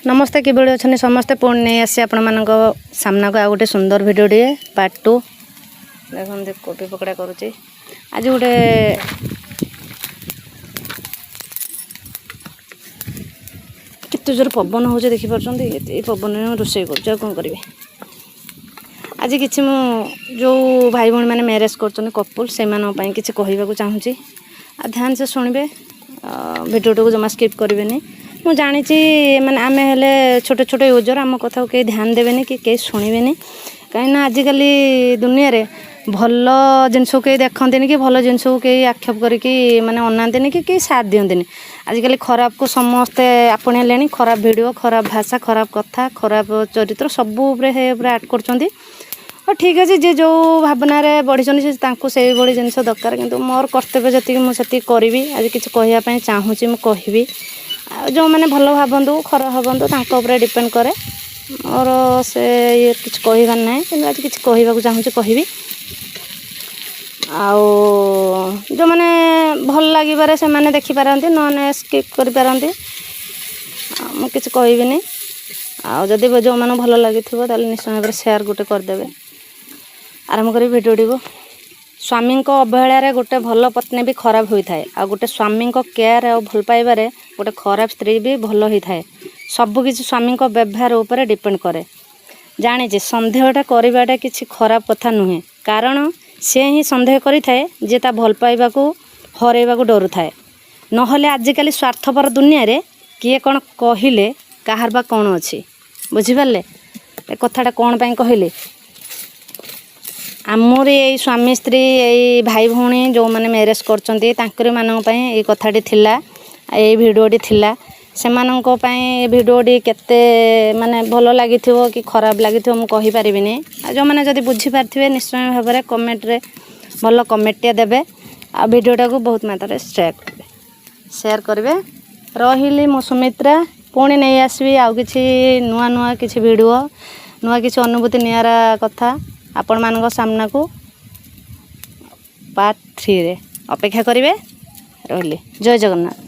नमस्ते कि अच्छे समस्ते पुणी नहीं आसी आपण मान सामना को आ गोटे सुंदर भिडियो टे पार्ट 2 देखते कोबी पकड़ा करुच्ची आज गोटे केत जोर पवन हो देखिपुर पवन रोषे कर कौन करी आज कि जो भाई भाई मैंने मैरेज कर कपुल से किसी कहवाक चाहूँगी ध्यान से शुणे भिडियो को जमा स्किप करेंगे मु जानी माने आमे हेले छोटे छोटे यूजर आम कथा को कहीं ध्यान देवेनि कि कहीं शुणवे कहीं आजिकल दुनिया रे भल जिनस को कहीं देखते कि भल जिनस को कहीं आक्षेप करके माने अनाते कि कहीं साथ दिखते आजिकल खराब को समस्ते आपणे खराब वीडियो खराब भाषा खराब कथा खराब चरित्र सबू ऐड कर ठीक अच्छे जी जो भावना बढ़ी से बड़ी जिनस दरकार किंतु मोर कर्तव्य जी मुझे करी आज किसी कहवाई चाहूँगी मुझे जो मैंने भल भावतु खराब भावतु डिपेंड करे और से ये किसी कहबार ना कि आज किसी कहवाक चाहूँगी कहबी जो मैंने भल लगे से मैंने देखिपारती न स्किप करें मुझे कहबी आदि जो मैंने भल लगी निश्चय भाव सेयार गोटे करदे आरंभ करी भिडियो को स्वामी अवहेलार गोटे भल पत्नी भी खराब होता है आ गोटे स्वामी केयर और भल पाइबार गोटे खराब स्त्री भी भल होता है सबकि स्वामी व्यवहार उपर डिपेंड करे जानी सन्देहटा करवाटा किसी खराब कथा नुहे कारण से ही सन्देह करें जे ता भल पाइबा हरैबा डर थाए नहले आजिकल स्वार्थपर दुनिया रे किए कौन कहले कहार बा कौन अच्छी बुझिपारे ए कथाटा कौन पाई कहले आमर ये स्वामी स्त्री ये भाई भौणी जो मैंने मैरेज कर मानी कथाटी थिला ये भिडियोटी थिला से भिडियोटी केते माने भल लगी कि खराब लगी मुझे कहीपरि जो मैंने जब बुझीपारे निश्चय भाव में कमेंट रे भल कमेंट देवे आ भिडियोटा को बहुत मात्रा शेयर करेंगे रही मो सुमित्रा पुणी नहीं आसबि आउ कि नुआ नुआ किसी भिडियो नुआ किसी अनुभूति नियारा कथा आपण मान सामना को पार्ट 3 रे अपेक्षा करेंगे रही जय जगन्नाथ।